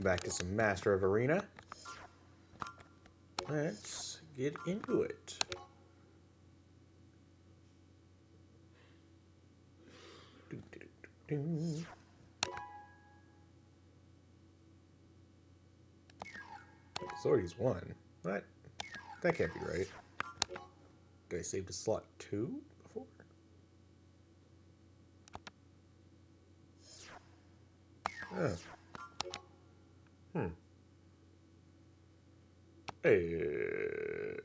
Back to some Master of Arena. Let's get into it. Zordy's won. What? That can't be right. Did I save the slot 2 before? Oh.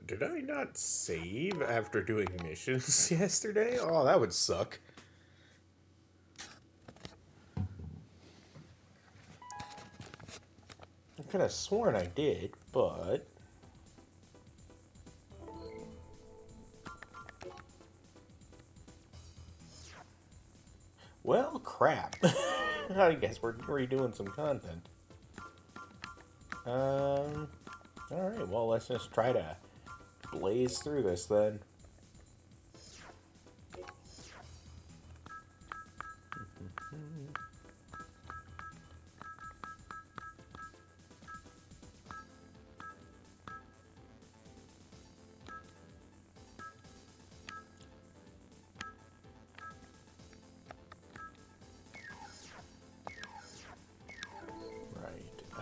Did I not save after doing missions yesterday? Oh, that would suck. I could have sworn I did, but... Well, crap. I guess we're redoing some content. Alright, well, let's just try to blaze through this then.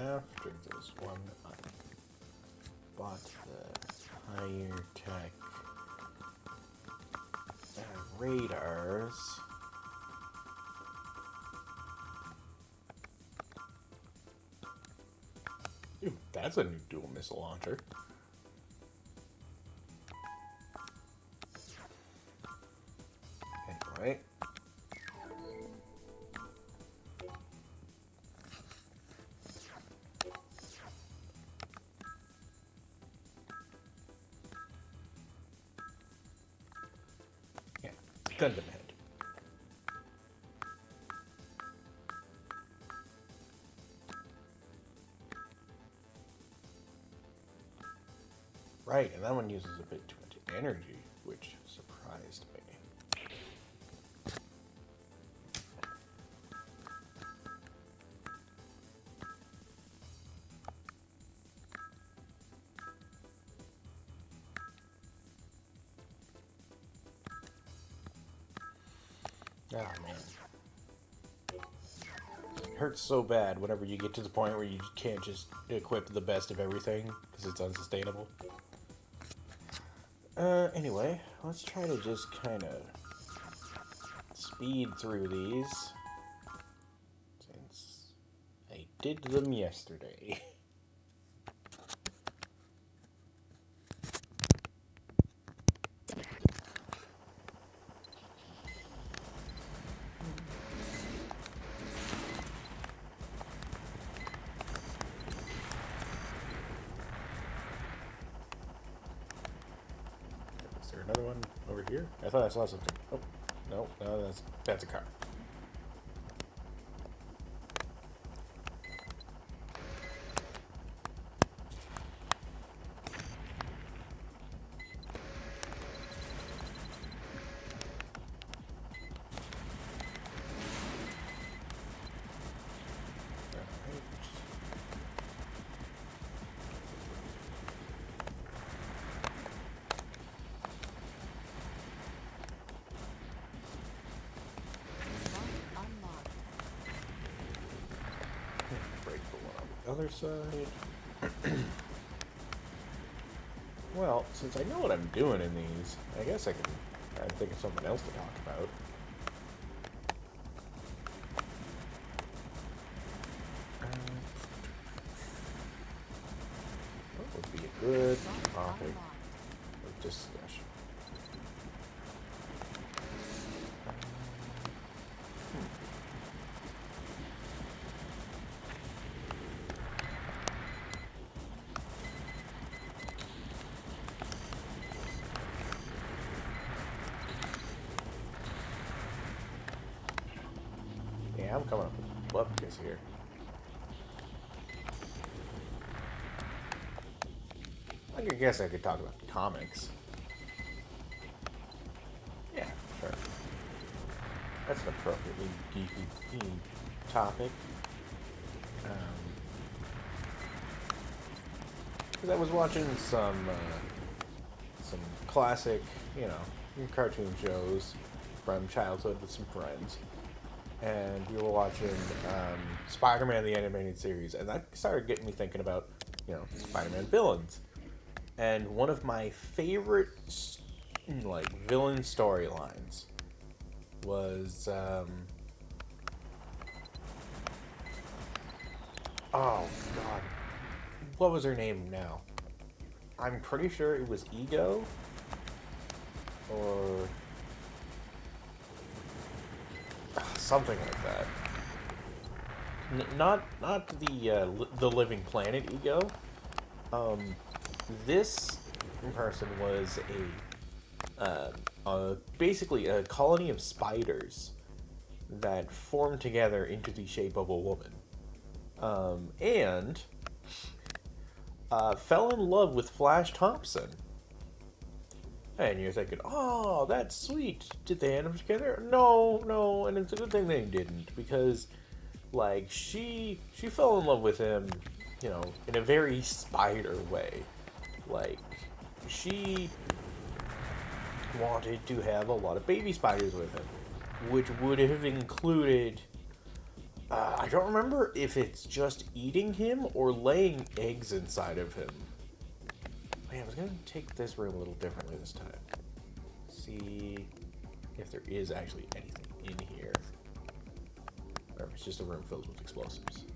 After this one, I bought the higher tech radars. Ooh, that's a new dual missile launcher. Anyway. Gundam Head. Right, and that one uses a bit too much energy, which surprised me. Oh, man. It hurts so bad whenever you get to the point where you can't just equip the best of everything, because it's unsustainable. Anyway, let's try to just kind of speed through these, since I did them yesterday. Another one over here? I thought I saw something. Oh, no, that's a car. Other side. Well, since I know what I'm doing in these, I guess I can try and think of something else to talk about. What would be a good topic of discussion? Yeah, I'm coming up with bupkis here. I guess I could talk about comics. Yeah, sure. That's an appropriately geeky topic. because I was watching some classic, you know, cartoon shows from childhood with some friends, and we were watching Spider-Man the animated series, and that started getting me thinking about, you know, Spider-Man villains. And one of my favorite like villain storylines was oh god, what was her name now? I'm pretty sure it was Ego or something like that. Not the Living Planet Ego. Um, this person was basically a colony of spiders that formed together into the shape of a woman, and fell in love with Flash Thompson. And you're thinking, oh, that's sweet. Did they end up together? No, no, and it's a good thing they didn't, because, like, she fell in love with him, you know, in a very spider way. Like, she wanted to have a lot of baby spiders with him, which would have included, I don't remember if it's just eating him or laying eggs inside of him. Man, I was gonna take this room a little differently this time. See if there is actually anything in here. Or if it's just a room filled with explosives.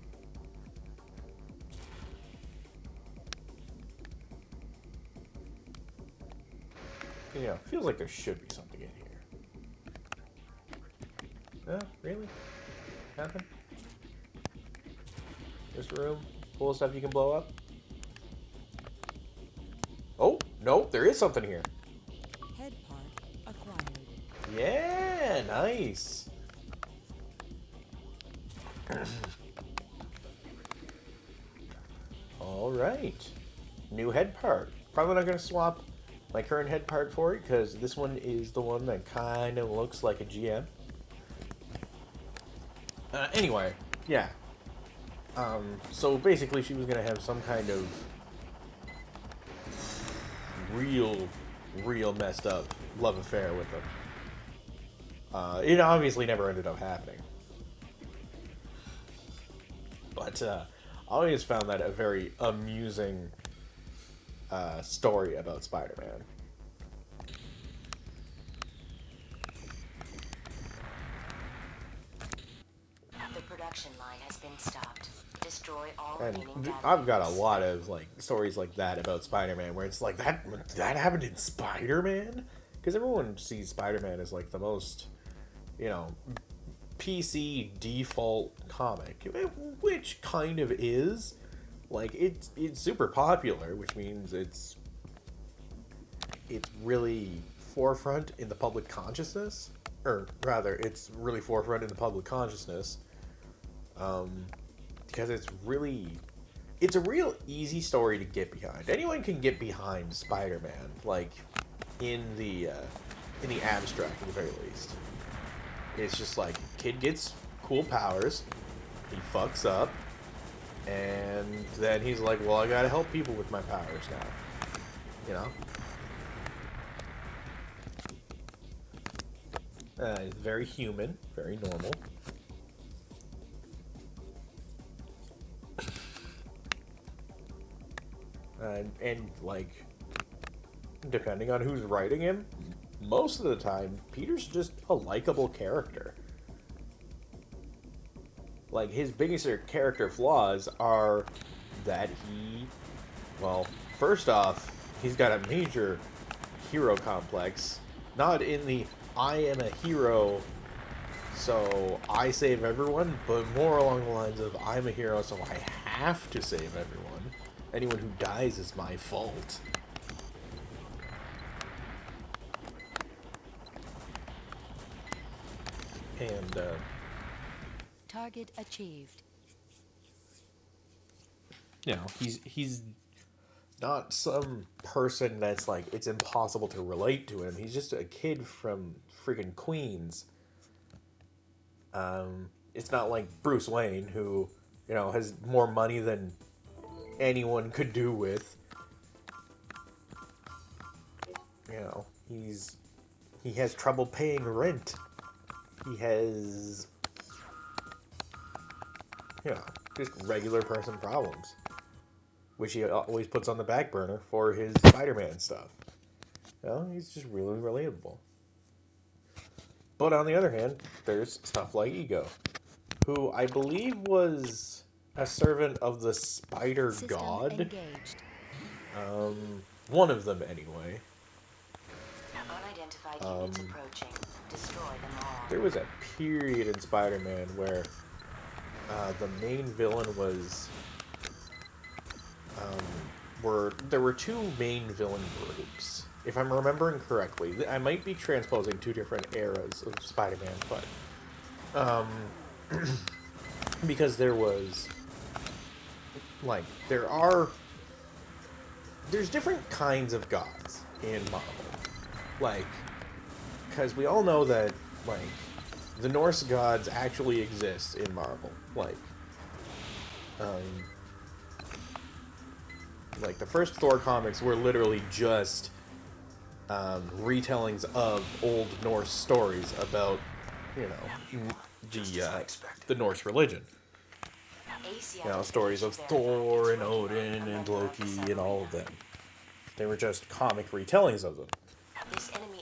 Yeah, feels like there should be something in here. Really? Nothing? This room full of stuff you can blow up? Oh, no, there is something here. Head part acquired. Yeah, nice. All right. New head part. Probably not going to swap my current head part for it, because this one is the one that kind of looks like a GM. Anyway, yeah. So basically she was going to have some kind of real messed up love affair with him. It obviously never ended up happening. But I always found that a very amusing story about Spider-Man. The production line has been stopped. Destroy all And remaining data. I've got a lot of like stories like that about Spider-Man, where it's like that happened in Spider-Man, because everyone sees Spider-Man as like the most, you know, PC default comic, which kind of is. Like it's super popular, which means it's really forefront in the public consciousness, or rather, it's really forefront in the public consciousness. Because it's a real easy story to get behind. Anyone can get behind Spider-Man, like in the abstract at the very least. It's just like, kid gets cool powers, he fucks up, and then he's like, well, I gotta help people with my powers now. You know? It's very human, very normal. And like, depending on who's writing him, most of the time, Peter's just a likable character. Like, his biggest character flaws are that well, first off, he's got a major hero complex. Not in the I am a hero, so I save everyone, but more along the lines of I'm a hero, so I have to save everyone. Anyone who dies is my fault. And, Target achieved. you know, he's not some person that's like, it's impossible to relate to him. He's just a kid from freaking Queens. It's not like Bruce Wayne, who, you know, has more money than anyone could do with, you know, he has trouble paying rent. He has, you know, just regular person problems, which he always puts on the back burner for his Spider-Man stuff. You know, he's just really relatable. But on the other hand, there's stuff like Ego, who I believe was a servant of the Spider System God. engaged. One of them, anyway. Unidentified units approaching. Destroy them all. There was a period in Spider-Man where the main villain was... there were two main villain groups. If I'm remembering correctly, I might be transposing two different eras of Spider-Man, but because there was like there's different kinds of gods in Marvel, like, because we all know that like the Norse gods actually exist in Marvel, like the first Thor comics were literally just retellings of old Norse stories about, you know, the Norse religion. You know, stories of Thor and Odin and Loki and all of them. They were just comic retellings of them.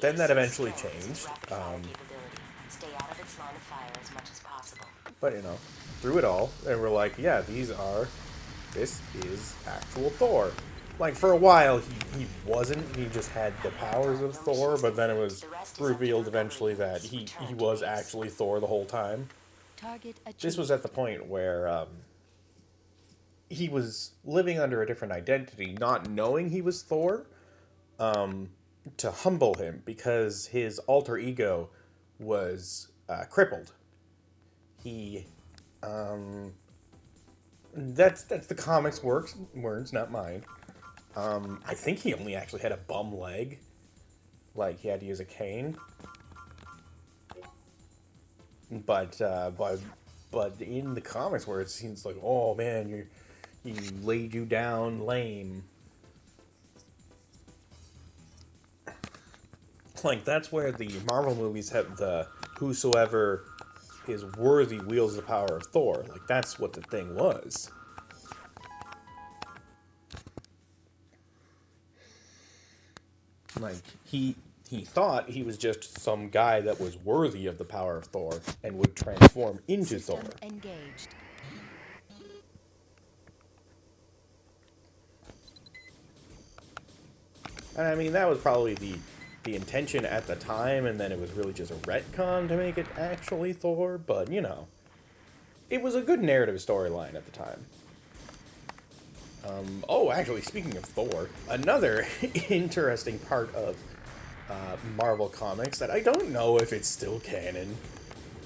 Then that eventually changed. Stay out of its line of fire as much as possible. But, you know, through it all, they were like, yeah, this is actual Thor. Like, for a while, he wasn't. He just had the powers of Thor, but then it was revealed eventually that he was actually Thor the whole time. Target achieved. This was at the point where he was living under a different identity, not knowing he was Thor, to humble him, because his alter ego was crippled. He... That's the comics' words, not mine. I think he only actually had a bum leg. Like, he had to use a cane. But in the comics where it seems like, oh man, he laid you down lame. Like, that's where the Marvel movies have the whosoever is worthy wields the power of Thor. Like, that's what the thing was. Like, he thought he was just some guy that was worthy of the power of Thor and would transform into System Thor. engaged. And I mean, that was probably the intention at the time, and then it was really just a retcon to make it actually Thor, but, you know, it was a good narrative storyline at the time. Actually, speaking of Thor, another interesting part of Marvel Comics that I don't know if it's still canon,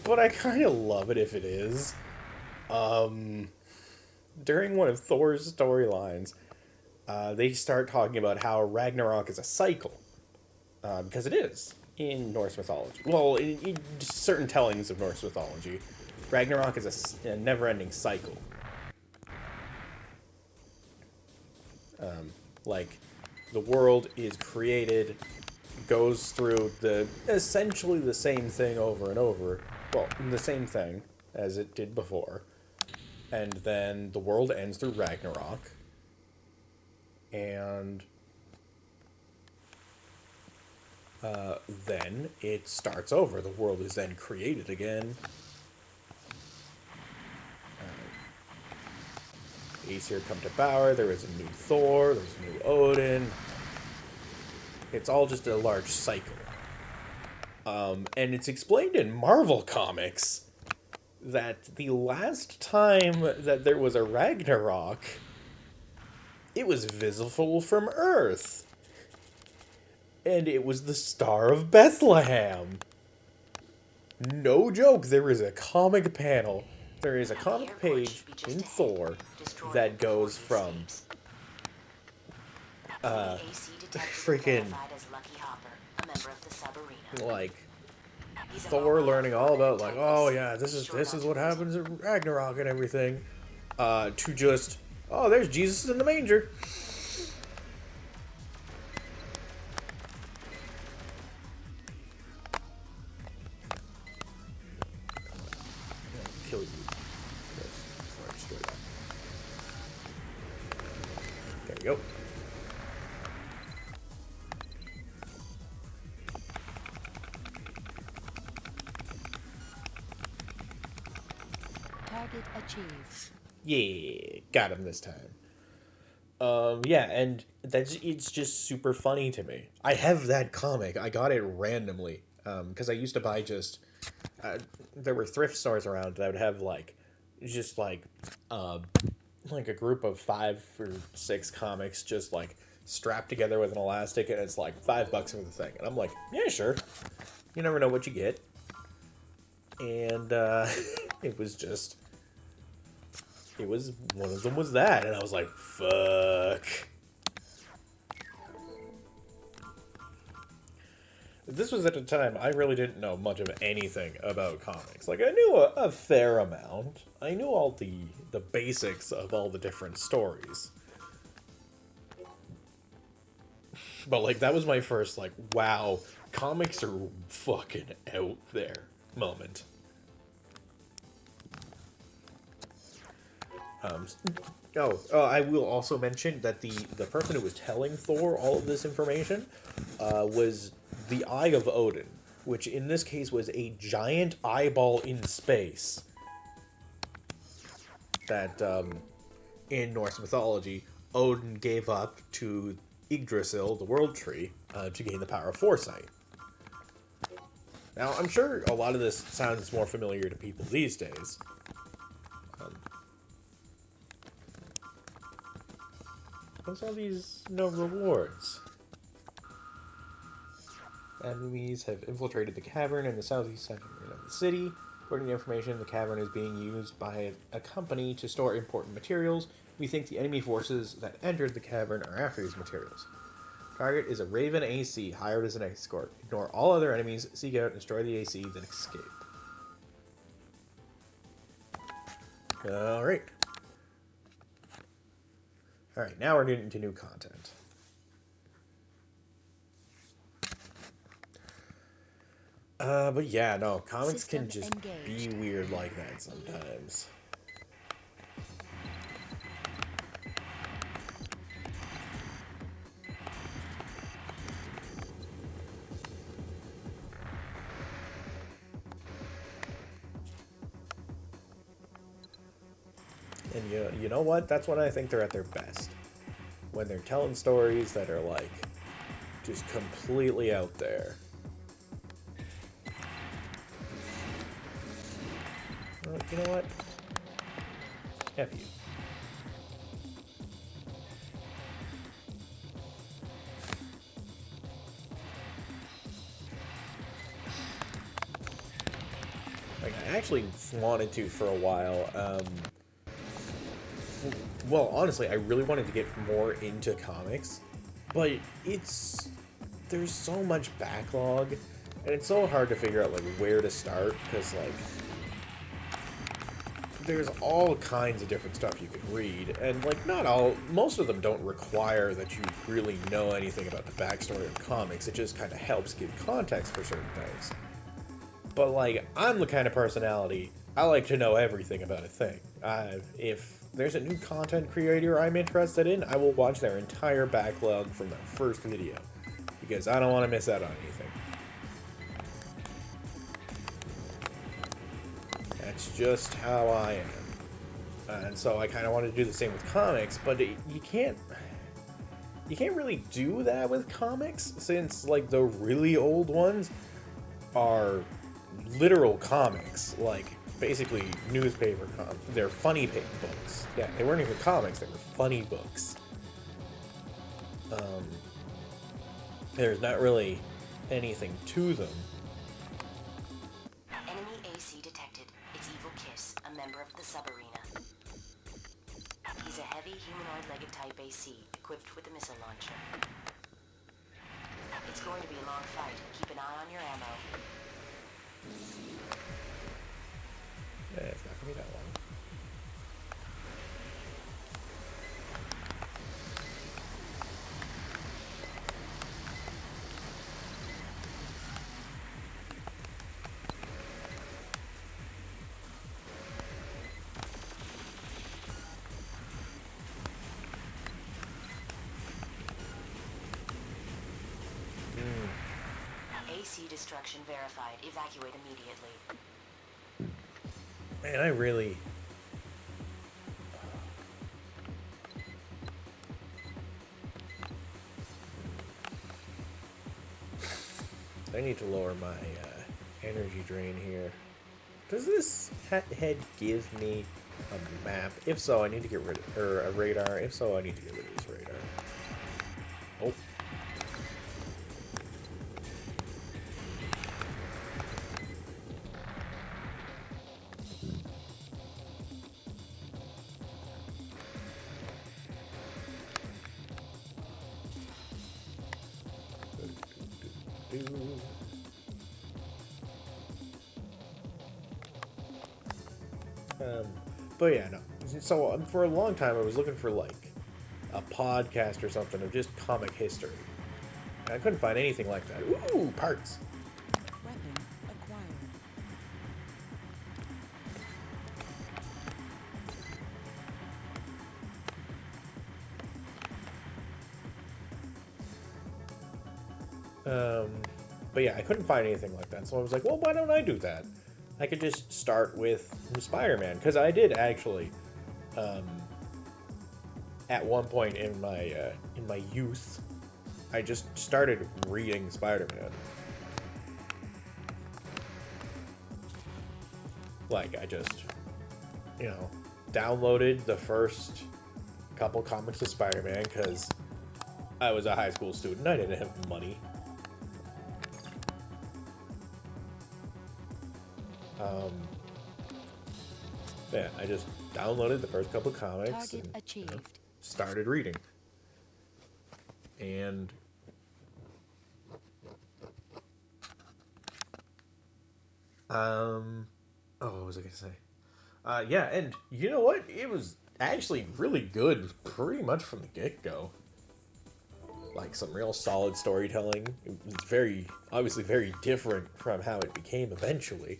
but I kind of love it if it is. During one of Thor's storylines, they start talking about how Ragnarok is a cycle. Because it is in Norse mythology. Well, in certain tellings of Norse mythology, Ragnarok is a never-ending cycle. Like, the world is created, goes through essentially the same thing over and over. Well, the same thing as it did before. And then the world ends through Ragnarok. And then it starts over. The world is then created again. Aesir come to power. There is a new Thor. There's a new Odin. It's all just a large cycle. And it's explained in Marvel Comics that the last time that there was a Ragnarok, it was visible from Earth. And it was the Star of Bethlehem. No joke, there is a comic panel. There is a comic page in Thor that goes from freaking like Thor learning all about like, oh yeah, this is what happens at Ragnarok and everything, to just, oh, there's Jesus in the manger. go. Target achieved. Yeah, got him this time. Yeah, and it's just super funny to me. I have that comic. I got it randomly. Because I used to buy just there were thrift stores around that would have just like a group of 5 or 6 comics just like strapped together with an elastic, and it's like $5 for the thing. And I'm like, yeah, sure. You never know what you get. And it was just it was one of them was that, and I was like, fuck. This was at a time I really didn't know much of anything about comics. Like, I knew a fair amount. I knew all the basics of all the different stories. But, like, that was my first, like, wow, comics are fucking out there moment. I will also mention that the person who was telling Thor all of this information was the Eye of Odin, which in this case was a giant eyeball in space that, in Norse mythology, Odin gave up to Yggdrasil, the World Tree, to gain the power of foresight. Now, I'm sure a lot of this sounds more familiar to people these days. What's all these no rewards? Enemies have infiltrated the cavern in the southeast section of the city. According to information, the cavern is being used by a company to store important materials. We think the enemy forces that entered the cavern are after these materials. Target is a Raven AC hired as an escort. Ignore all other enemies, seek out and destroy the AC, then escape. Alright. Alright, now we're getting into new content. But yeah, no, comics System can just engaged. be weird like that sometimes. And you know what? That's when I think they're at their best. When they're telling stories that are like just completely out there. Well, you know what? F you. Like, I actually wanted to for a while. Well, honestly, I really wanted to get more into comics, but there's so much backlog, and it's so hard to figure out like where to start because like there's all kinds of different stuff you can read, and like most of them don't require that you really know anything about the backstory of comics. It just kind of helps give context for certain things. But like, I'm the kind of personality, I like to know everything about a thing. If there's a new content creator I'm interested in, I will watch their entire backlog from their first video, because I don't want to miss out on anything. That's just how I am. And so I kind of wanted to do the same with comics, but you can't really do that with comics, since like the really old ones are literal comics, like basically newspaper they're funny books. Yeah, they weren't even comics, they were funny books. There's not really anything to them. Enemy AC detected. It's Evil Kiss, a member of the Subarena. He's a heavy humanoid-legged type AC, equipped with a missile launcher. It's going to be a long fight. Keep an eye on your ammo. It's not gonna be that long. AC destruction verified. Evacuate immediately. Man, I really... I need to lower my energy drain here. Does this head give me a map? If so, I need to get rid of... Or a radar. If so, I need to get rid of this radar. Oh. But yeah, no. So for a long time, I was looking for like a podcast or something of just comic history. And I couldn't find anything like that. Ooh, parts. Weapon acquired. But yeah, I couldn't find anything like that. So I was like, well, why don't I do that? I could just start with Spider-Man, because I did actually, at one point in my youth, I just started reading Spider-Man. Like, I just, downloaded the first couple comics of Spider-Man, because I was a high school student. I didn't have money. Yeah, I just downloaded the first couple comics Target and achieved. started reading. And what was I gonna say? Yeah, and you know what? It was actually really good pretty much from the get-go. Like some real solid storytelling. It was obviously very different from how it became eventually.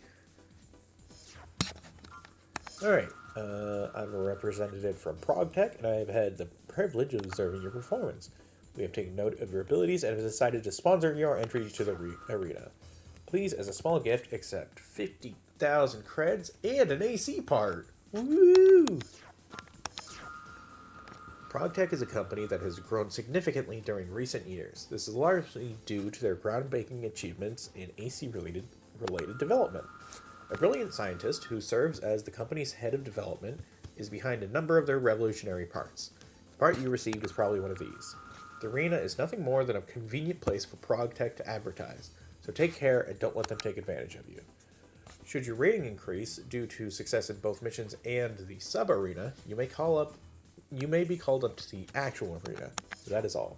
Alright, I'm a representative from ProgTech, and I have had the privilege of observing your performance. We have taken note of your abilities and have decided to sponsor your entry to the arena. Please, as a small gift, accept 50,000 creds and an AC part. Woo! ProgTech is a company that has grown significantly during recent years. This is largely due to their groundbreaking achievements in AC-related development. A brilliant scientist who serves as the company's head of development is behind a number of their revolutionary parts. The part you received is probably one of these. The arena is nothing more than a convenient place for ProgTech to advertise, so take care and don't let them take advantage of you. Should your rating increase due to success in both missions and the sub-arena, you may be called up to the actual arena. That is all.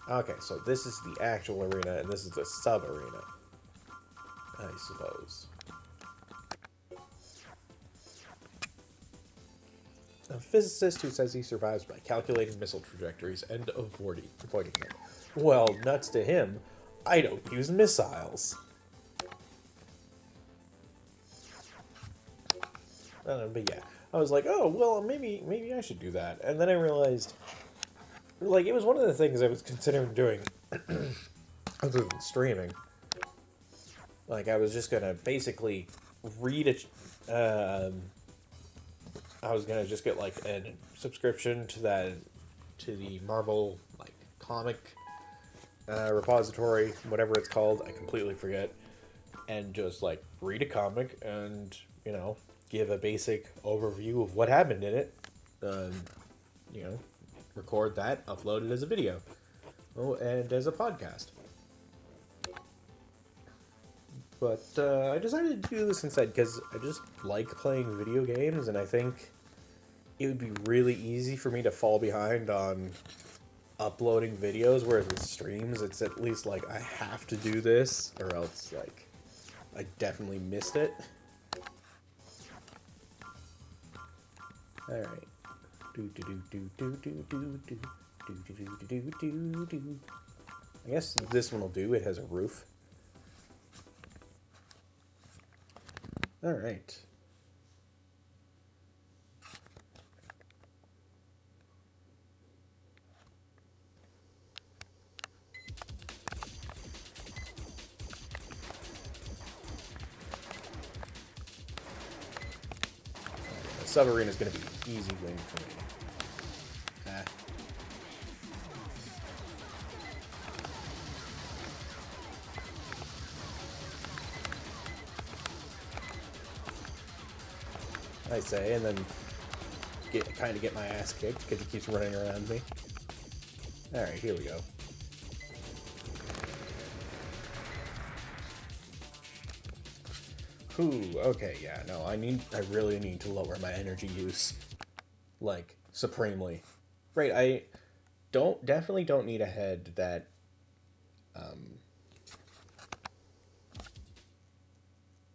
Okay, so this is the actual arena, and this is the sub-arena, I suppose. A physicist who says he survives by calculating missile trajectories and avoiding them. Well, nuts to him, I don't use missiles. But yeah, I was like, oh, well, maybe I should do that. And then I realized, like, it was one of the things I was considering doing other than streaming. Like, I was just gonna basically read it. I was gonna just get like a subscription to the Marvel like comic repository, whatever it's called. I completely forget. And just like read a comic and give a basic overview of what happened in it. Record that, upload it as a video, and as a podcast. But I decided to do this instead because I just like playing video games, and I think it would be really easy for me to fall behind on uploading videos, whereas with streams, it's at least like I have to do this, or else like I definitely missed it. All right. I guess this one will do. It has a roof. All right. Subarena is going to be easy win for me. Ah. I say, and then kind of get my ass kicked because he keeps running around me. Alright, here we go. Ooh, okay, yeah, no, I really need to lower my energy use. Like, supremely. Right, I definitely don't need a head that,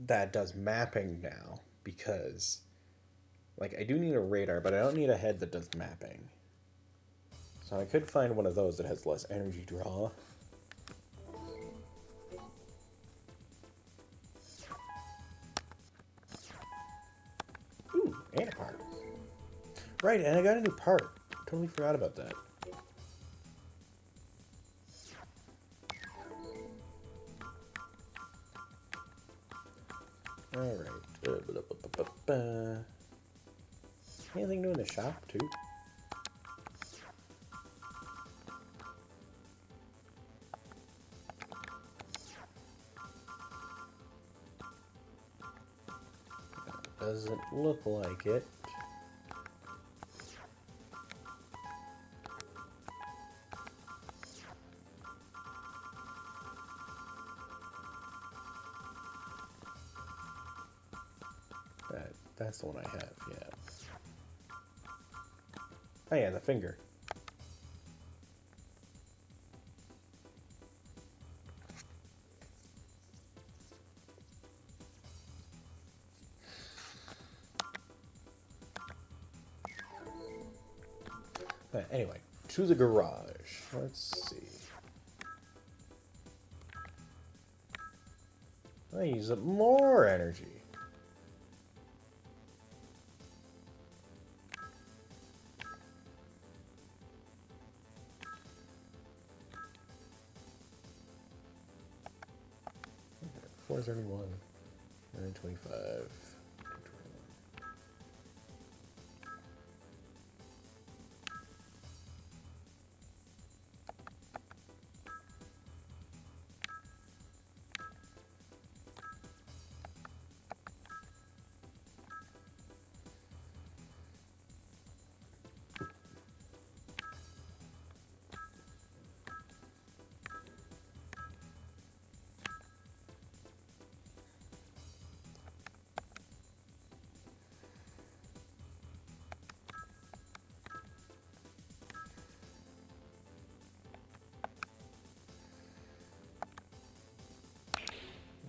that does mapping now, because, like, I do need a radar, but I don't need a head that does mapping. So I could find one of those that has less energy draw. Ooh, and a part. Right, and I got a new part. Totally forgot about that. Alright. Anything new in the shop, too? Doesn't look like it. That's the one I have, yeah. Oh yeah, the finger. Anyway, to the garage. Let's see. I use up more energy. Okay, 431, 925.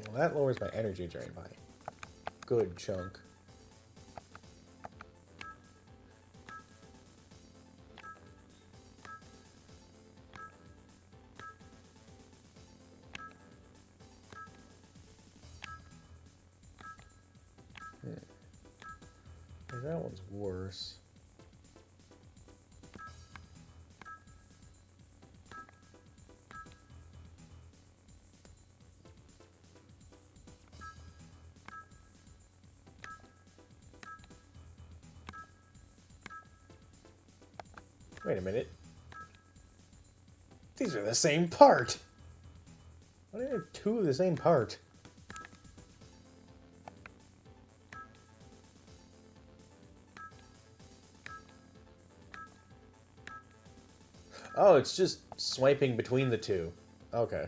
Well, that lowers my energy drain by a good chunk. That one's worse. Wait a minute. These are the same part! Why do I have two of the same part? Oh, it's just swiping between the two. Okay.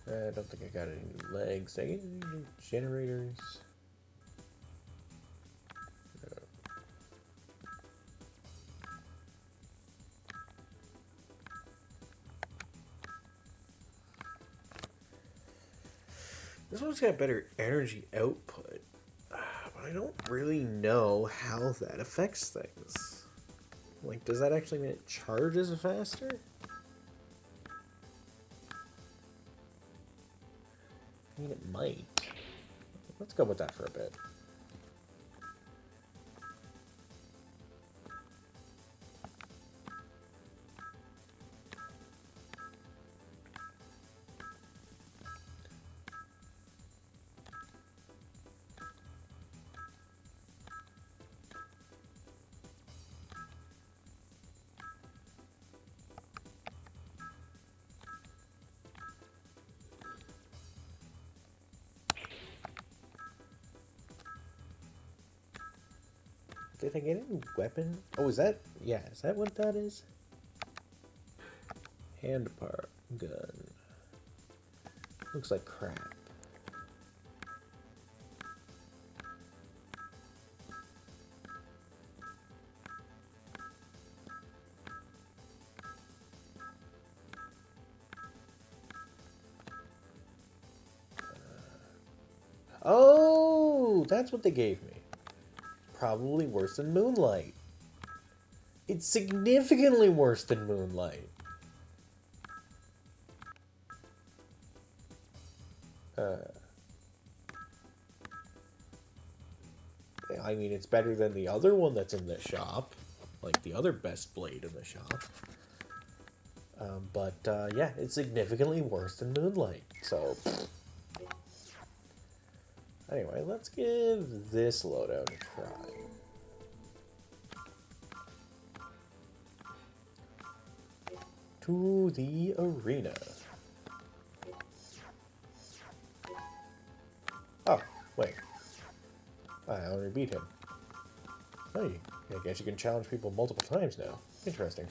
I don't think I got any new legs. I get any new generators. This one's got better energy output, but I don't really know how that affects things. Like, does that actually mean it charges faster? I mean, it might. Let's go with that for a bit. Did I get a new weapon? Oh, is that... Yeah, is that what that is? Hand part gun. Looks like crap. Oh, that's what they gave me. Probably worse than Moonlight. It's significantly worse than Moonlight. I mean, it's better than the other one that's in the shop. Like, the other best blade in the shop. But yeah, it's significantly worse than Moonlight. So, anyway, let's give this loadout a try. To the arena. Oh, wait. I already beat him. Oh, I guess you can challenge people multiple times now. Interesting.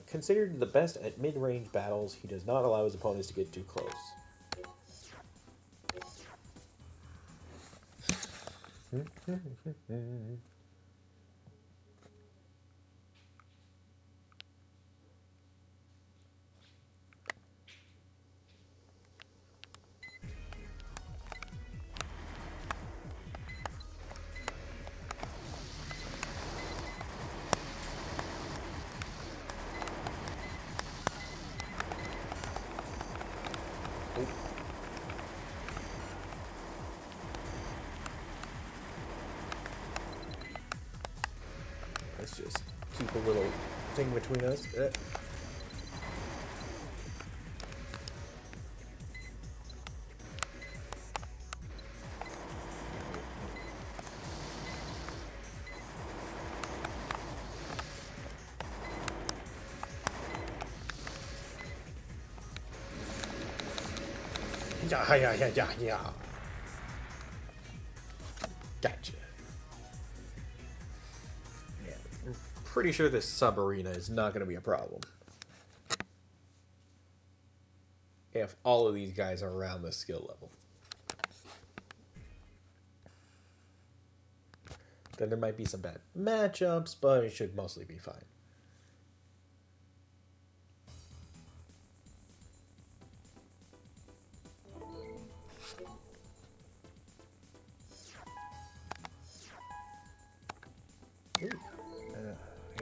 Considered the best at mid-range battles, he does not allow his opponents to get too close. Let's just keep a little thing between us. Yeah. Gotcha. Yeah, I'm pretty sure this sub-arena is not going to be a problem. If all of these guys are around this skill level. Then there might be some bad matchups, but it should mostly be fine.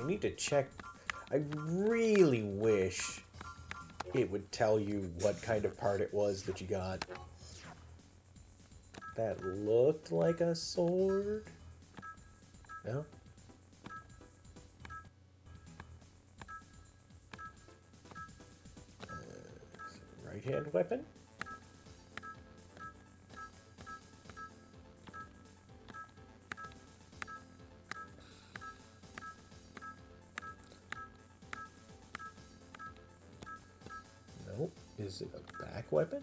I need to check. I really wish it would tell you what kind of part it was that you got. That looked like a sword. No? Right-hand weapon? Nope. Is it a back weapon?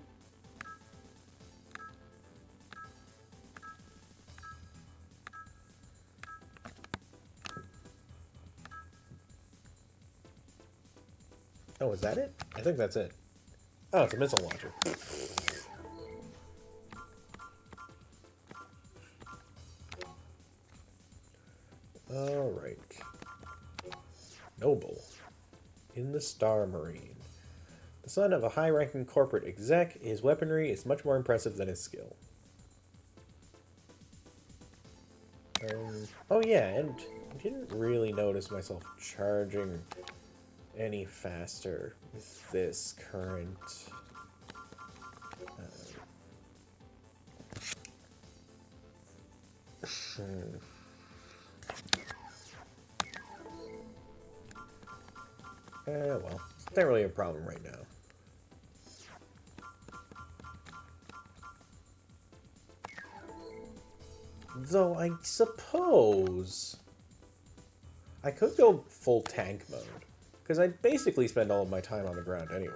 Oh, is that it? I think that's it. Oh, it's a missile launcher. Alright. Noble. In the Star Marine. The son of a high-ranking corporate exec, his weaponry is much more impressive than his skill. Oh yeah, and I didn't really notice myself charging any faster with this current... well, it's not really a problem right now. Though I suppose I could go full tank mode, because I basically spend all of my time on the ground anyway.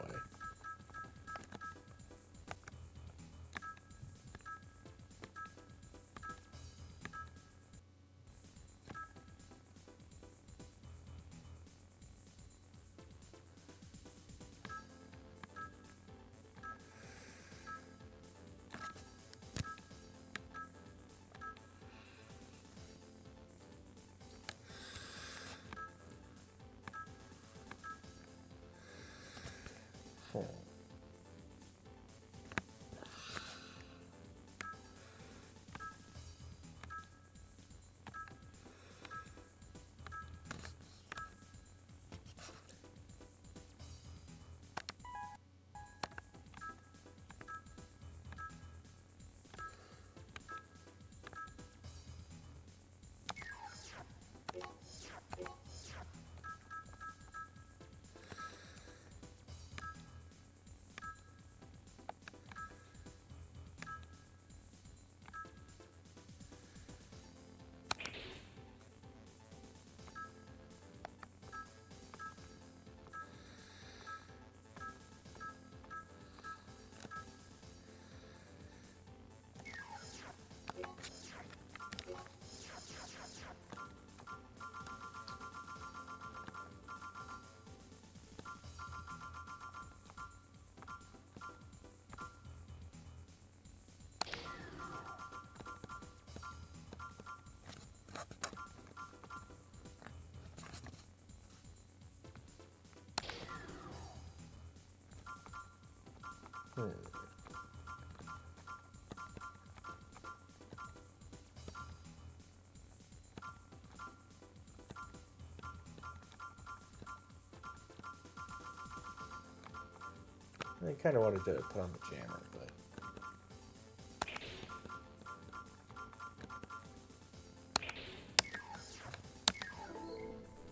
Hmm. I kind of wanted to put on the jammer, but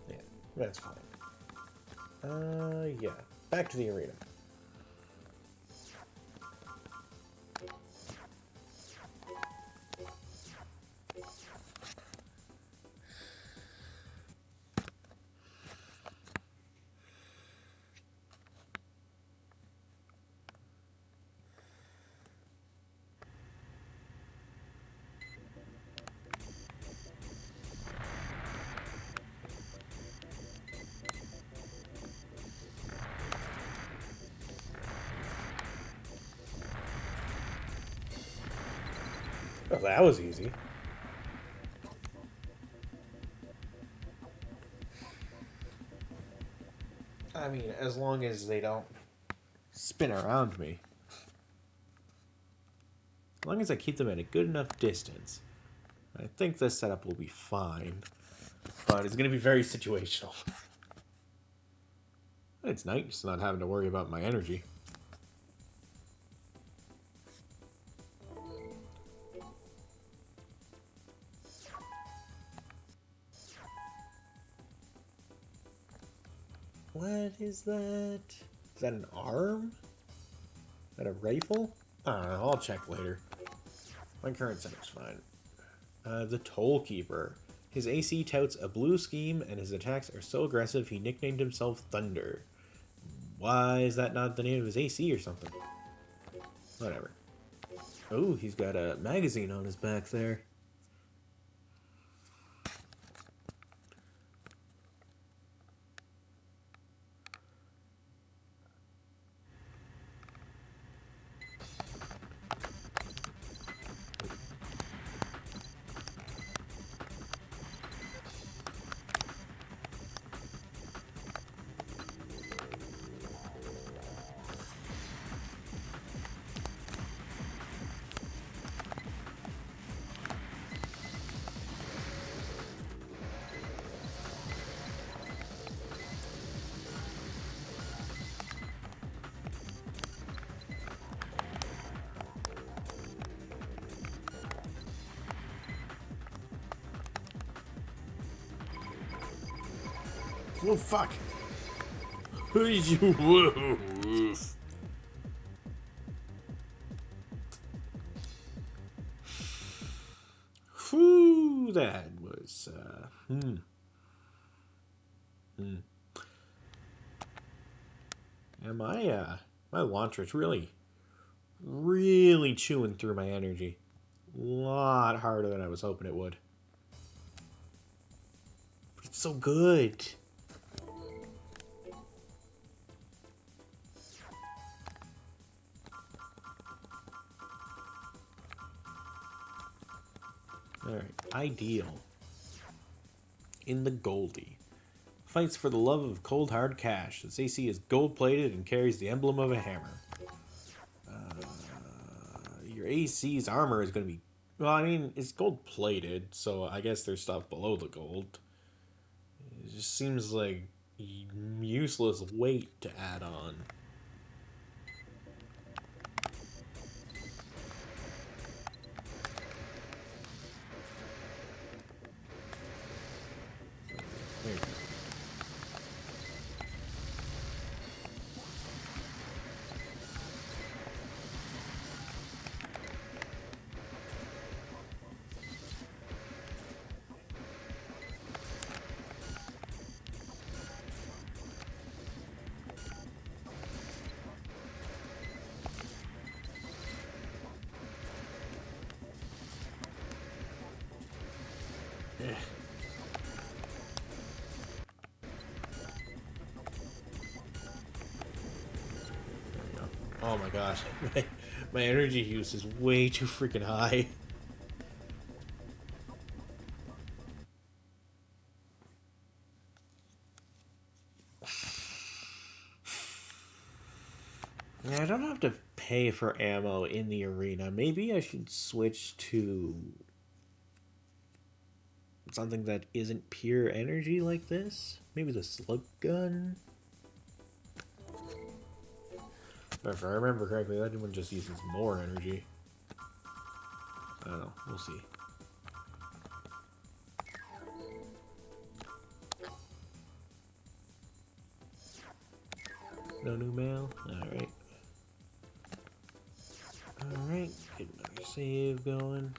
yeah, that's fine. Yeah, back to the arena. Oh, that was easy. I mean, as long as they don't spin around me. As long as I keep them at a good enough distance, I think this setup will be fine. But it's going to be very situational. It's nice not having to worry about my energy. What is that? Is that an arm? Is that a rifle? I don't know. I'll check later. My current setup's fine. The Toll Keeper. His AC touts a blue scheme, and his attacks are so aggressive he nicknamed himself Thunder. Why is that not the name of his AC or something? Whatever. Oh, he's got a magazine on his back there. Oh, fuck. Whew, that was, Yeah, my launcher's really, really chewing through my energy. A lot harder than I was hoping it would. But it's so good. Alright, ideal. In the Goldie. If fights for the love of cold hard cash. This AC is gold plated and carries the emblem of a hammer. Your AC's armor is going to be... Well, I mean, it's gold plated, so I guess there's stuff below the gold. It just seems like useless weight to add on. There you go. Oh my gosh, my energy use is way too freaking high. I don't have to pay for ammo in the arena. Maybe I should switch to something that isn't pure energy like this. Maybe the slug gun. If I remember correctly, that one just uses more energy. I don't know. We'll see. No new mail? Alright. Alright. Get another save going.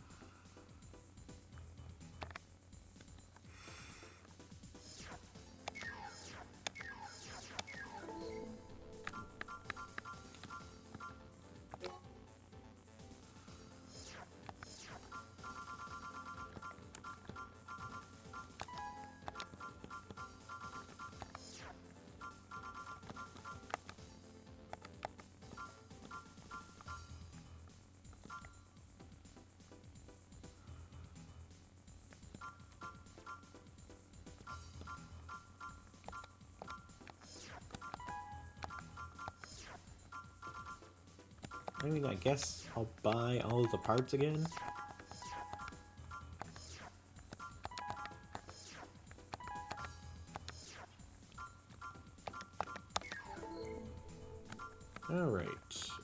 I mean, I guess I'll buy all of the parts again. Alright,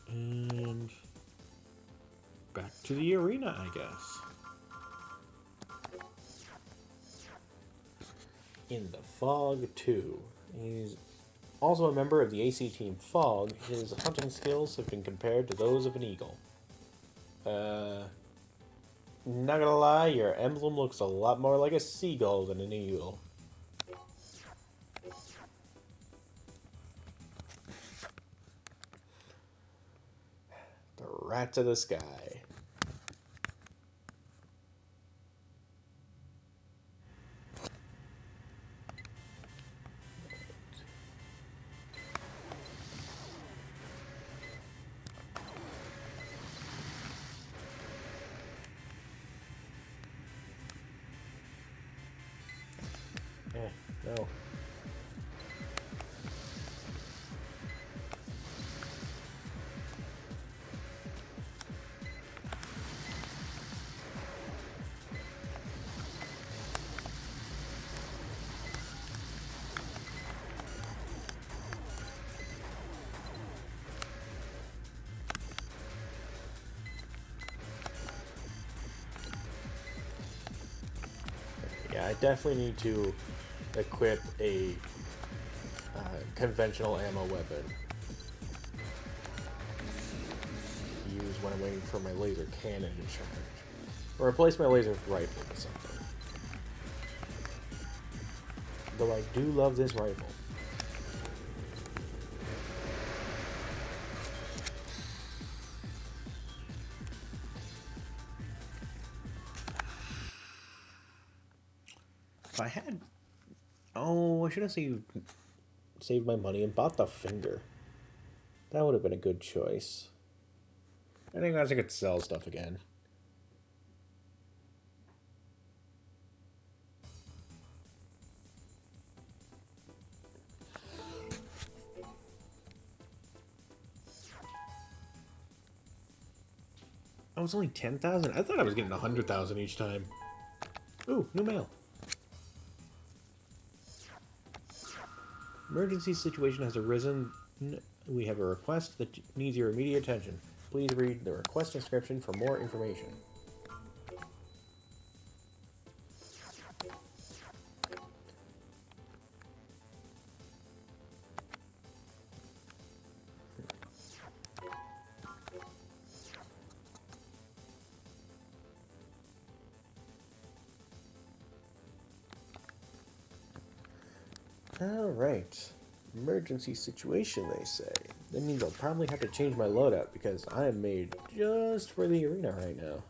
and back to the arena, I guess. In the Fog 2. He's also a member of the AC Team Fog. His hunting skills have been compared to those of an eagle. Not gonna lie, your emblem looks a lot more like a seagull than an eagle. The rats of the sky. No. Yeah, I definitely need to equip a conventional ammo weapon to use when I'm waiting for my laser cannon to charge. Or replace my laser rifle with something. Though I do love this rifle. If I had... Oh, I should have saved my money and bought the finger. That would have been a good choice. I think I could sell stuff again. Oh, it's only 10,000? I thought I was getting 100,000 each time. Ooh, new mail. Emergency situation has arisen. We have a request that needs your immediate attention. Please read the request description for more information. Alright. Emergency situation, they say. That means I'll probably have to change my loadout because I am made just for the arena right now.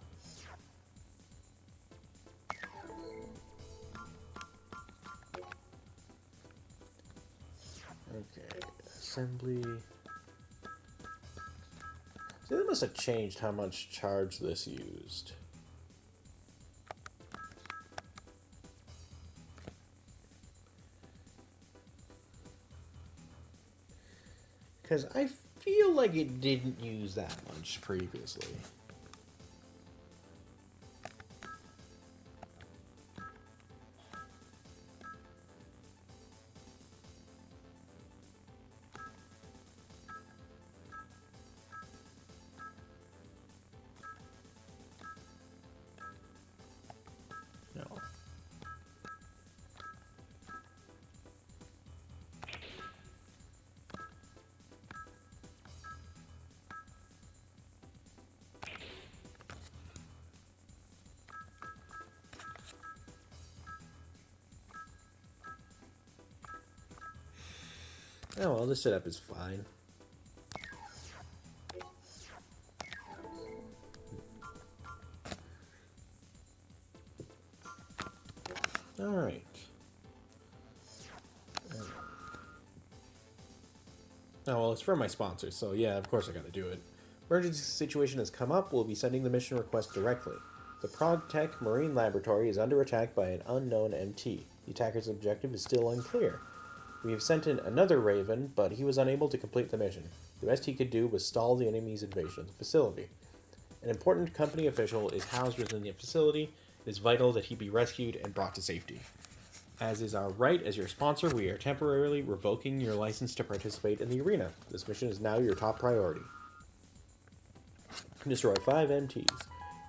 Okay, assembly. So they must have changed how much charge this used. Because I feel like it didn't use that much previously. No. Oh well, this setup is fine. Alright. Oh well, it's for my sponsors, so yeah, of course I gotta do it. Emergency situation has come up, we'll be sending the mission request directly. The ProgTech Marine Laboratory is under attack by an unknown MT. The attacker's objective is still unclear. We have sent in another Raven, but he was unable to complete the mission. The best he could do was stall the enemy's invasion of the facility. An important company official is housed within the facility. It is vital that he be rescued and brought to safety. As is our right as your sponsor, we are temporarily revoking your license to participate in the arena. This mission is now your top priority. Destroy 5 MTs.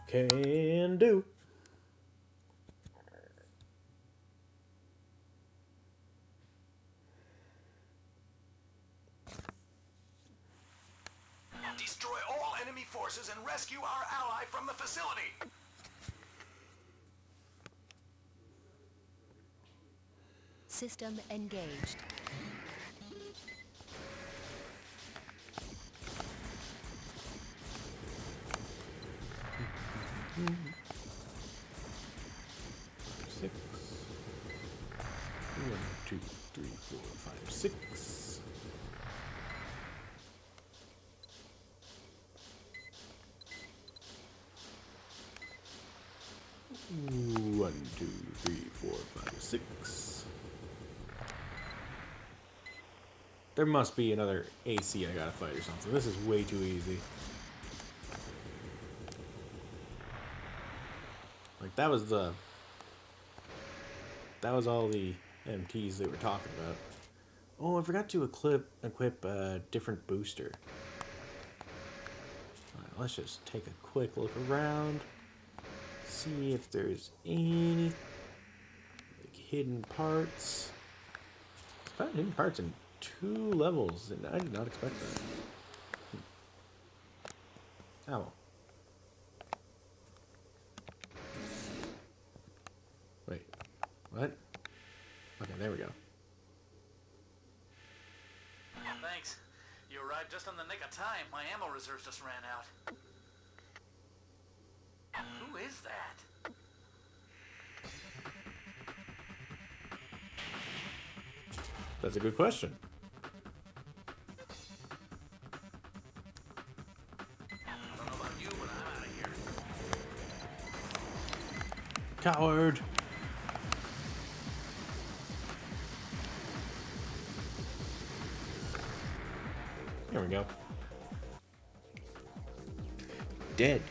Can do. Destroy all enemy forces and rescue our ally from the facility. System engaged. Six. 1, 2, 3, 4, 5, 6. Ooh, 1, 2, 3, 4, 5, 6. There must be another AC I gotta fight or something. This is way too easy. Like, that was all the MTs they were talking about. Oh, I forgot to equip a different booster. Alright, let's just take a quick look around. See if there's any like, hidden parts. I found hidden parts in 2 levels, and I did not expect that. Oh. Wait. What? Okay, there we go. Thanks. You arrived just in the nick of time. My ammo reserves just ran out. Who is that? That's a good question. I don't know about you, but I'm out of here. Coward! There we go. Dead.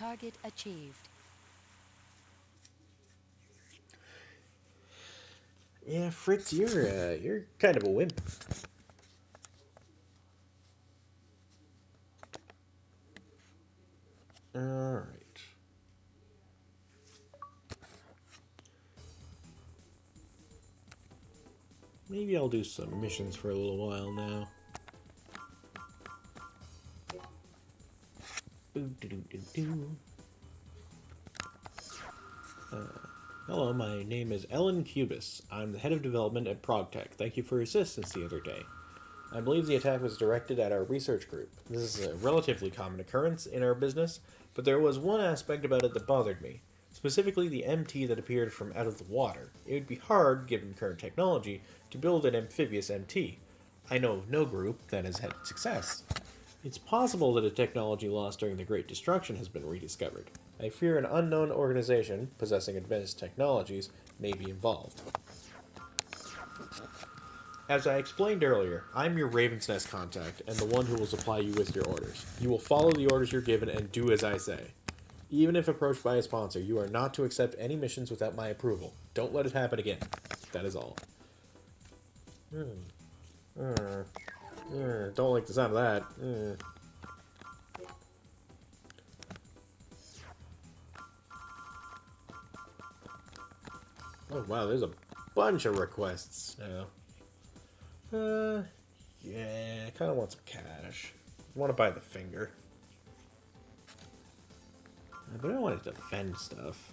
Target achieved. Yeah, Fritz, you're kind of a wimp. All right. Maybe I'll do some missions for a little while now. Hello, my name is Ellen Cubis. I'm the head of development at ProgTech. Thank you for your assistance the other day. I believe the attack was directed at our research group. This is a relatively common occurrence in our business, but there was one aspect about it that bothered me. Specifically, the MT that appeared from out of the water. It would be hard, given current technology, to build an amphibious MT. I know of no group that has had success. It's possible that a technology lost during the Great Destruction has been rediscovered. I fear an unknown organization, possessing advanced technologies, may be involved. As I explained earlier, I'm your Raven's Nest contact, and the one who will supply you with your orders. You will follow the orders you're given and do as I say. Even if approached by a sponsor, you are not to accept any missions without my approval. Don't let it happen again. That is all. Don't like the sound of that. Oh wow, there's a bunch of requests now. Yeah, I kind of want some cash. I want to buy the finger. But I don't want to defend stuff.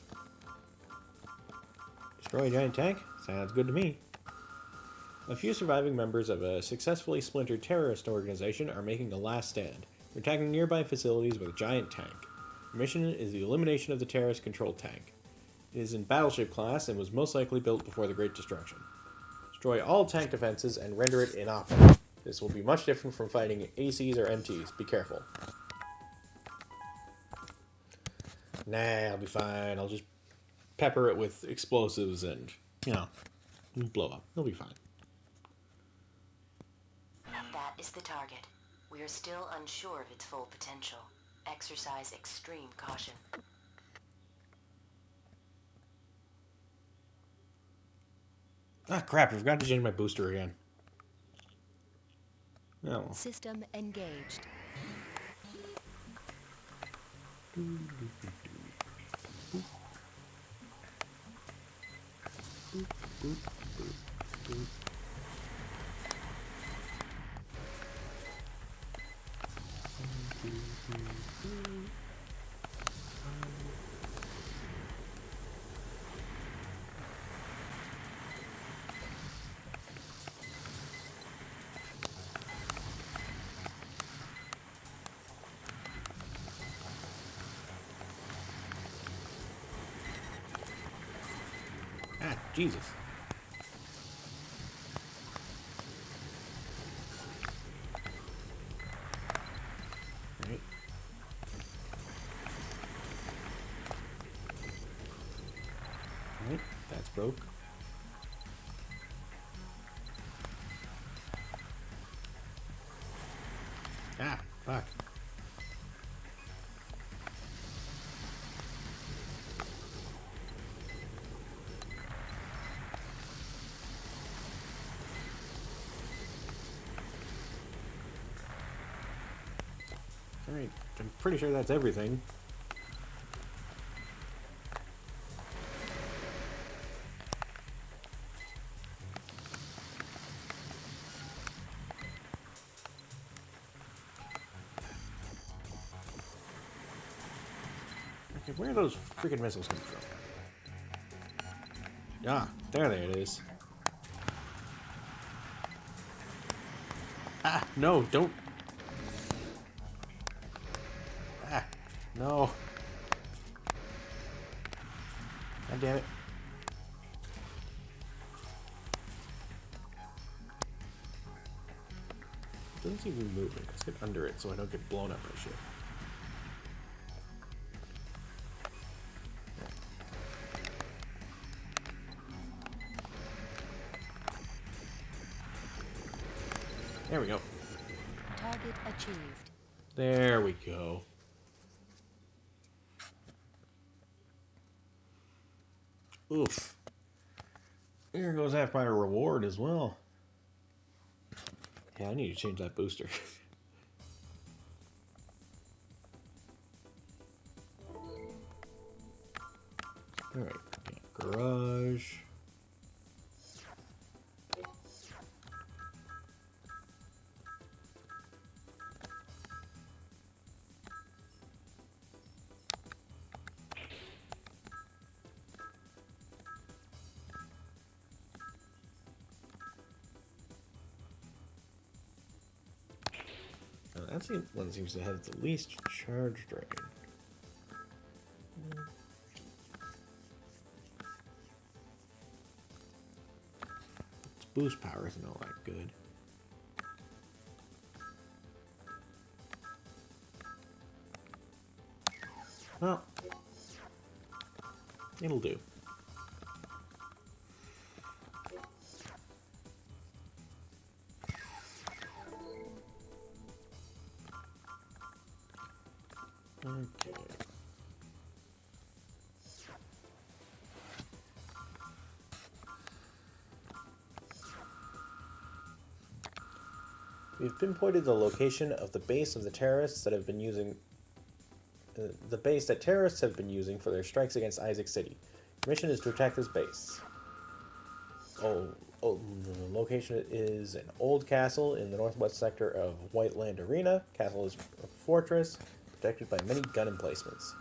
Destroy a giant tank? Sounds good to me. A few surviving members of a successfully splintered terrorist organization are making a last stand. They're attacking nearby facilities with a giant tank. The mission is the elimination of the terrorist-controlled tank. It is in battleship class and was most likely built before the Great Destruction. Destroy all tank defenses and render it inoperable. This will be much different from fighting ACs or MTs. Be careful. Nah, I'll be fine. I'll just pepper it with explosives and, blow up. It'll be fine. That is the target. We are still unsure of its full potential. Exercise extreme caution. Ah, crap. I forgot to change my booster again. Oh. System engaged. Ah, Jesus. Right. Right, that's broke. Ah, fuck. Alright, I'm pretty sure that's everything. Okay, where are those freaking missiles coming from? Ah, there it is. Ah, no, don't. Ah, no. God damn it. It doesn't seem to be moving. Let's get under it so I don't get blown up by shit. There we go. Target achieved. There we go. Oof. Here goes half my reward as well. Yeah, I need to change that booster. Alright, yeah, garage. That's the one that seems to have the least charge drain. Its boost power isn't all that good. Well, it'll do. Okay. We've pinpointed the location of the base of the terrorists that have been using the base that terrorists have been using for their strikes against Isaac City. Your mission is to attack this base. The location is an old castle in the northwest sector of White Land Arena. Castle is a fortress protected by many gun emplacements.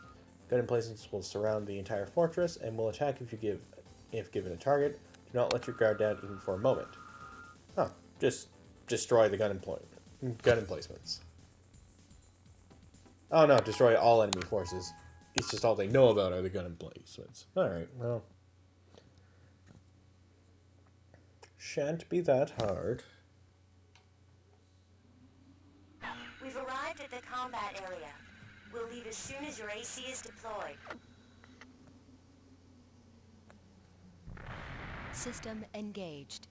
Gun emplacements will surround the entire fortress and will attack if given a target. Do not let your guard down even for a moment. Oh, just destroy the gun emplacements. Oh no, destroy all enemy forces. It's just all they know about are the gun emplacements. Alright, well. Shan't be that hard. We've arrived at the combat area. We'll leave as soon as your AC is deployed. System engaged.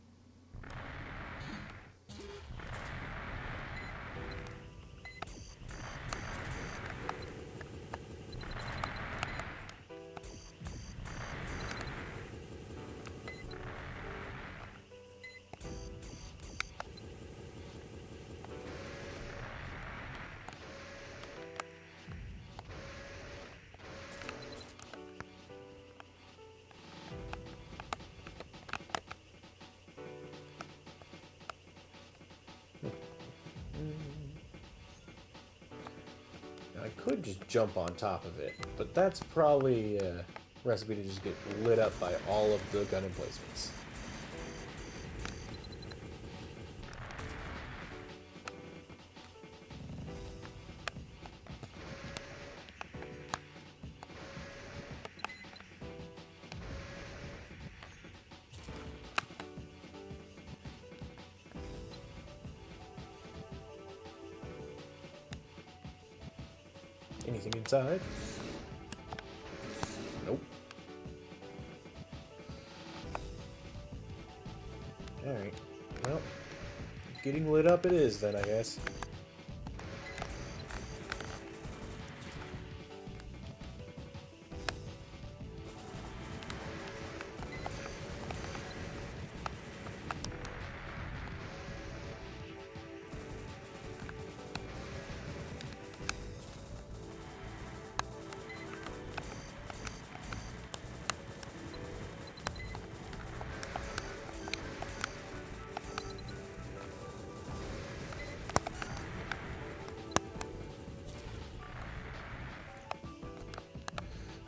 I could just jump on top of it, but that's probably a recipe to just get lit up by all of the gun emplacements. Anything inside? Nope. Alright. Well, getting lit up it is then, I guess.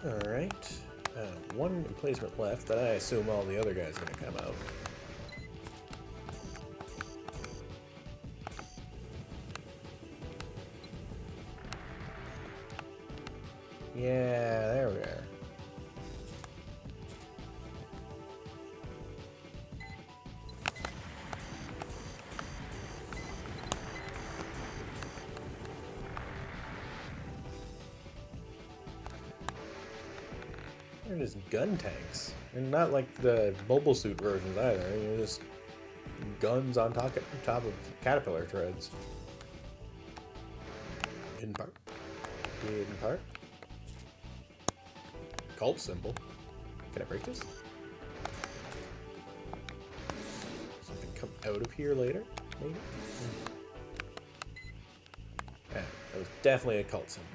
Alright. One emplacement left that I assume all the other guys are going to come out. Yeah, there we are. They're just gun tanks. And not like the mobile suit versions either. They're just guns on top of caterpillar treads. Hidden part. Hidden part. Cult symbol. Can I break this? out of here later, maybe? Yeah, that was definitely a cult symbol.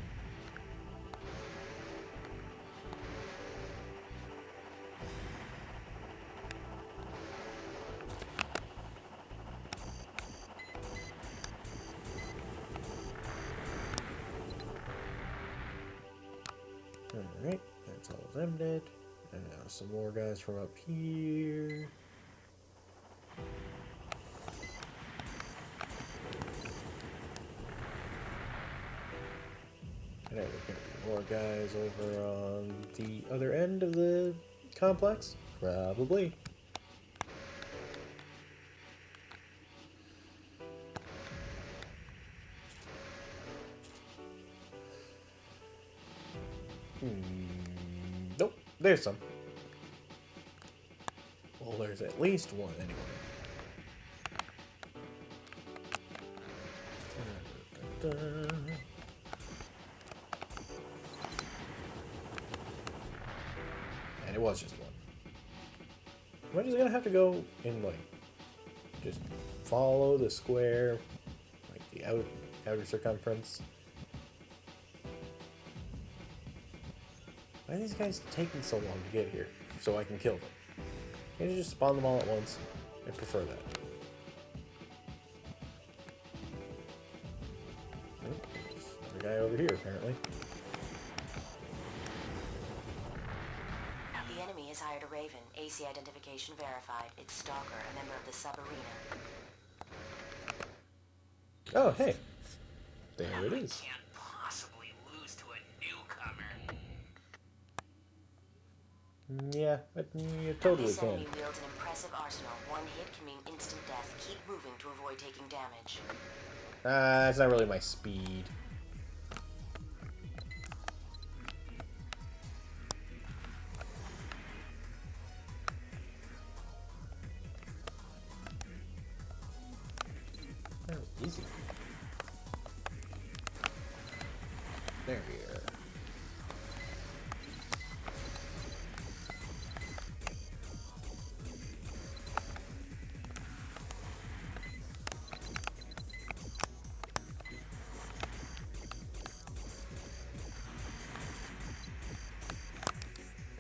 Alright, that's all of them dead. And now some more guys from up here. And there's gonna be more guys over on the other end of the complex? Probably. Nope, there's some. Well, there's at least one anyway. And it was just one. Am I just gonna have to go and like just follow the square, like the outer circumference? Why are these guys taking so long to get here so I can kill them? Can't you just spawn them all at once? I prefer that. Oh, there's a guy over here, apparently. The enemy has hired a Raven. AC identification verified. It's Stalker, a member of the Subarena. Oh, hey. There it is. Can't possibly lose to a newcomer. Yeah, you totally This can. enemy wields an impressive arsenal. One hit can mean instant death. Keep moving to avoid taking damage. It's not really my speed. Oh, easy. There we are.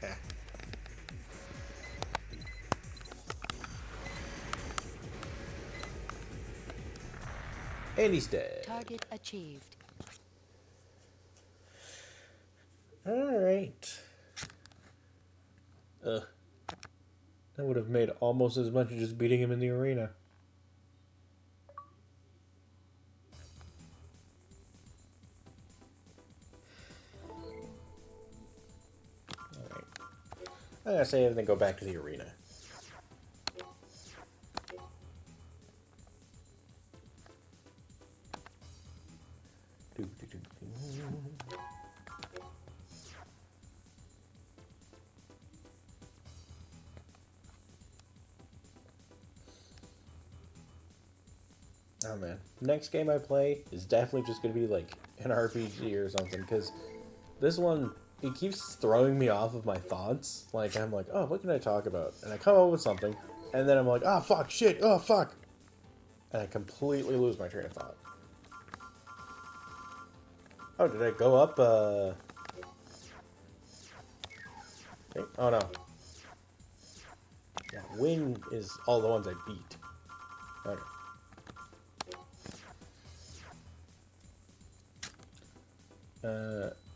Ah. And he's dead. Target achieved. Alright. That would have made almost as much as just beating him in the arena. Alright. I'm gonna save and then go back to the arena. Oh man, next game I play is definitely just gonna be like an RPG or something, because this one, it keeps throwing me off of my thoughts. Like, I'm like, oh, what can I talk about? And I come up with something, and then I'm like, oh fuck, shit, oh fuck, and I completely lose my train of thought. Oh, did I go up, okay. Oh no. Yeah, win is all the ones I beat. Okay.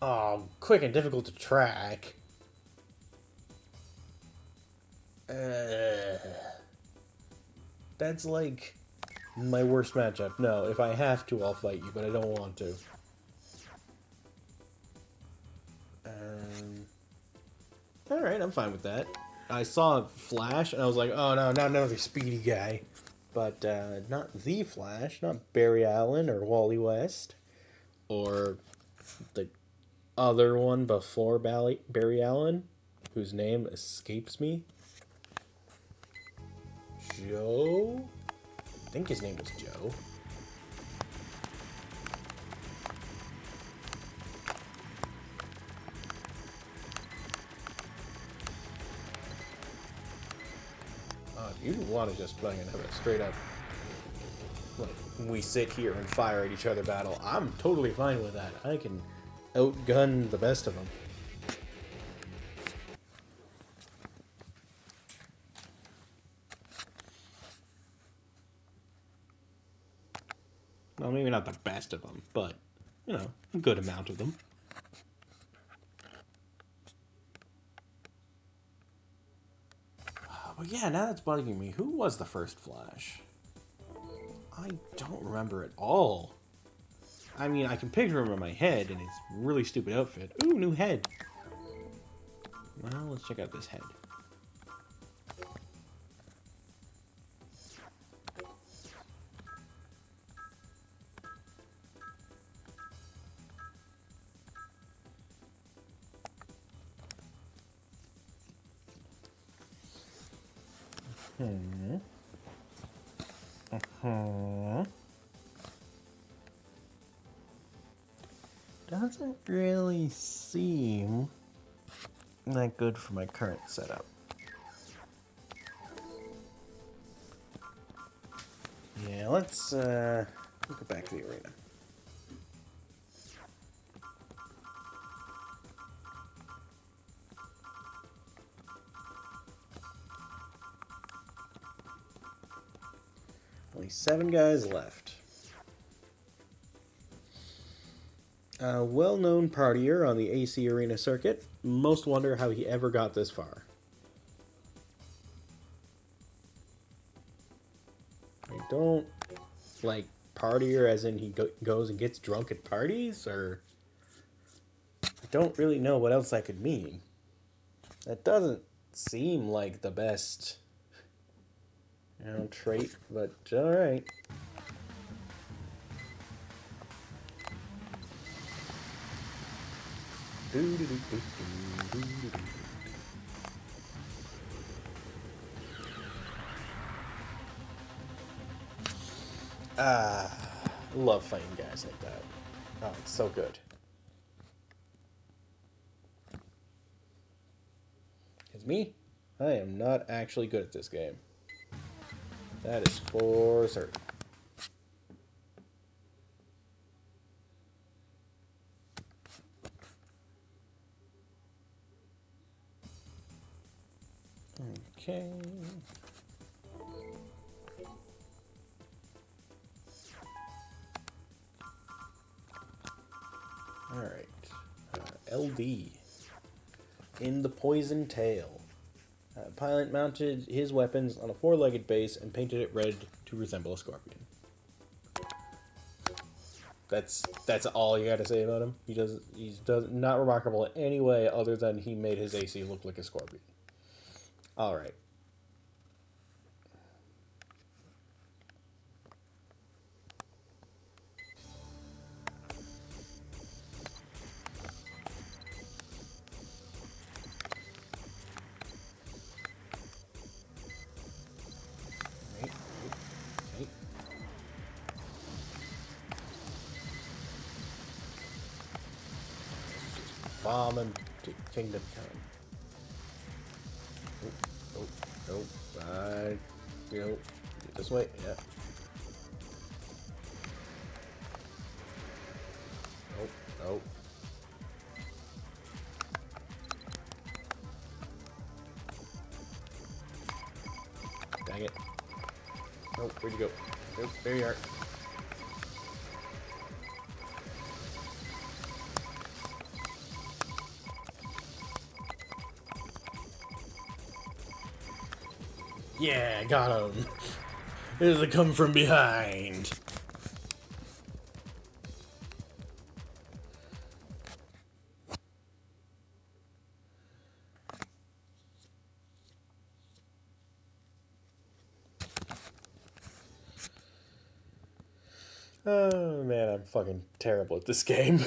Oh, quick and difficult to track. That's like my worst matchup. No, if I have to, I'll fight you, but I don't want to. Alright, I'm fine with that. I saw Flash, and I was like, oh no, not another speedy guy. But, not the Flash, not Barry Allen or Wally West. Or the other one before Barry Allen, whose name escapes me. Joe? I think his name was Joe. Oh You want to just fucking have a straight up, like, we sit here and fire at each other battle. I'm totally fine with that. I can outgun the best of them. Well, maybe not the best of them, but, you know, a good amount of them. But yeah, now that's bugging me. Who was the first Flash? I don't remember at all. I mean, I can picture him in my head, and it's a really stupid outfit. Ooh, new head. Well, let's check out this head. Doesn't really seem that good for my current setup. Yeah, let's go back to the arena. Only 7 guys left. A well-known partier on the AC Arena circuit. Most wonder how he ever got this far. I don't, like, partier as in he goes and gets drunk at parties, or... I don't really know what else that could mean. That doesn't seem like the best, you know, trait, but alright. Love fighting guys like that. Oh, it's so good. It's me. I am not actually good at this game. That is for certain. Okay. Alright. LD. In the Poison Tail. Pilot mounted his weapons on a 4-legged base and painted it red to resemble a scorpion. That's all you gotta say about him. He's not remarkable in any way other than he made his AC look like a scorpion. Alright. Bombing to Kingdom Come. Nope. This way, yeah. Nope. Dang it. Oh, where'd you go? Nope, there you are. Yeah, got him. This is a come from behind. Oh man, I'm fucking terrible at this game.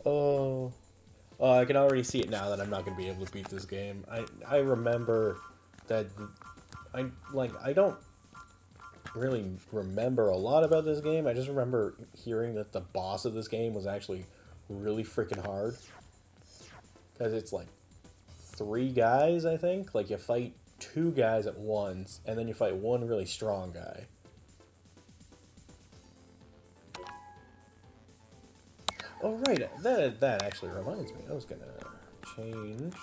Oh, I can already see it now that I'm not going to be able to beat this game. I remember that I don't really remember a lot about this game. I just remember hearing that the boss of this game was actually really freaking hard. Because it's like 3 guys, I think. Like, you fight 2 guys at once, and then you fight 1 really strong guy. Oh, right. That actually reminds me. I was gonna change.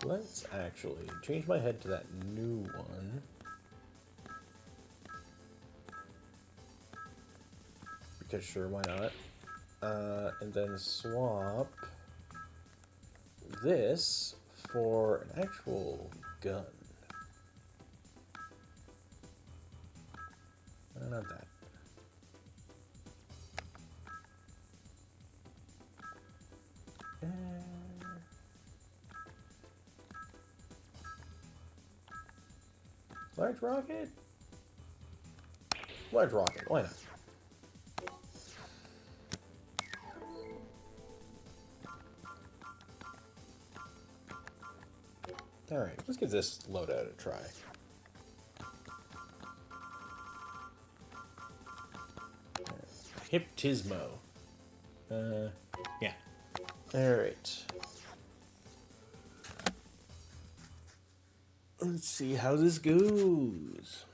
Let's actually change my head to that new one. Because sure, why not? And then swap this for an actual gun. Not that. Large rocket? Large rocket, why not? Alright, let's give this loadout a try. Hyptismo. Yeah. Alright. Let's see how this goes.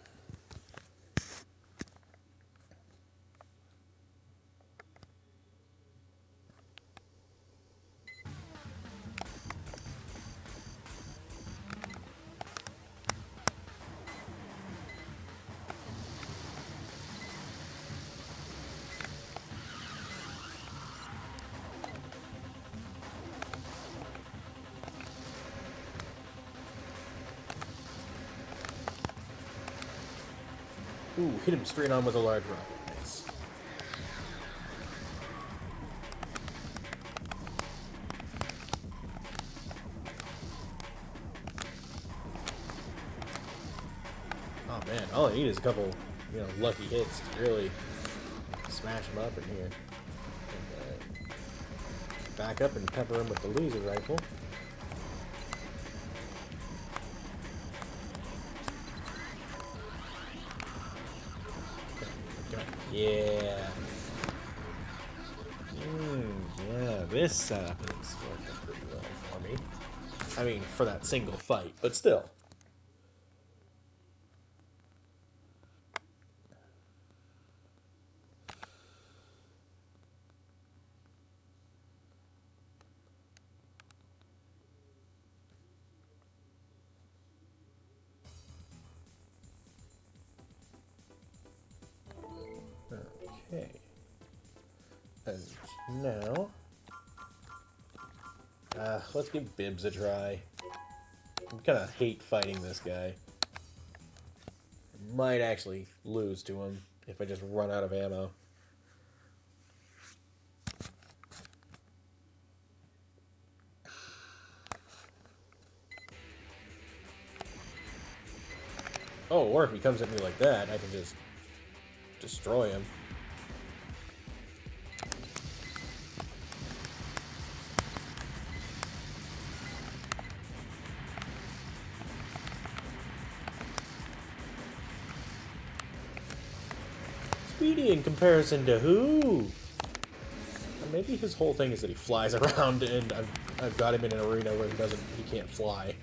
Ooh, hit him straight on with a large rocket. Nice. Oh man, all I need is a couple, lucky hits to really smash him up in here. And, back up and pepper him with the laser rifle. Yeah. Yeah, this setup is working pretty well for me. I mean, for that single fight, but still. Okay. And now, let's give Bibbs a try. I kind of hate fighting this guy. Might actually lose to him if I just run out of ammo. Oh, or if he comes at me like that, I can just destroy him. Speedy in comparison to who? Maybe his whole thing is that he flies around, and I've got him in an arena where he can't fly.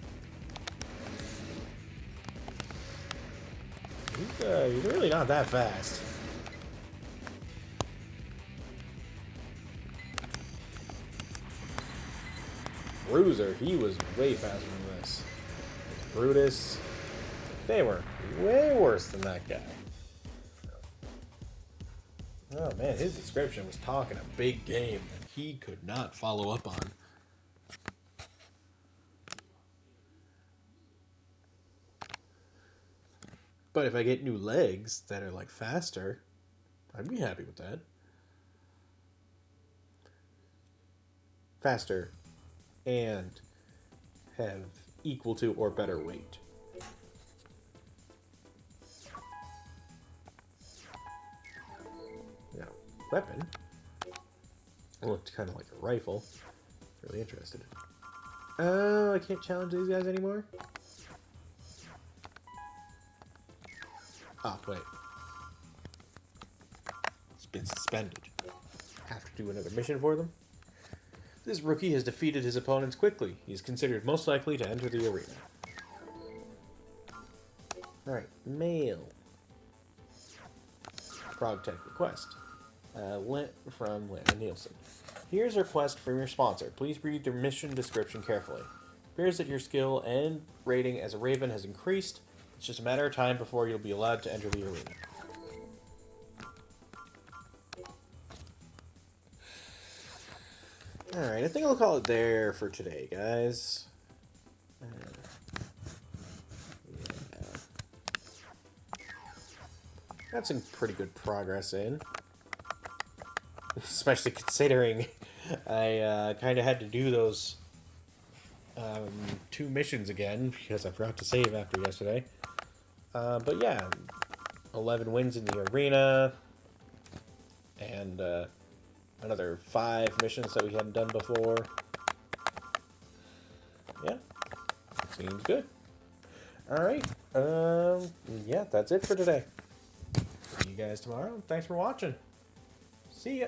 He's really not that fast. Bruiser, he was way faster than this. Brutus, they were way worse than that guy. Oh man, his description was talking a big game that he could not follow up on. But if I get new legs that are like faster, I'd be happy with that. Faster and have equal to or better weight. Yeah, weapon. It looked kind of like a rifle. Really interested. Oh, I can't challenge these guys anymore? Oh, wait. been suspended. Have to do another mission for them. This rookie has defeated his opponents quickly. He is considered most likely to enter the arena. Alright, mail. Progtech request. From Lana Nielsen. Here's a request from your sponsor. Please read the mission description carefully. It appears that your skill and rating as a Raven has increased. It's just a matter of time before you'll be allowed to enter the arena. Alright, I think I'll call it there for today, guys. Got some pretty good progress in. Especially considering I kind of had to do those 2 missions again because I forgot to save after yesterday. But yeah, 11 wins in the arena, and another 5 missions that we hadn't done before. Yeah, seems good. Alright, yeah, that's it for today. See you guys tomorrow. Thanks for watching. See ya.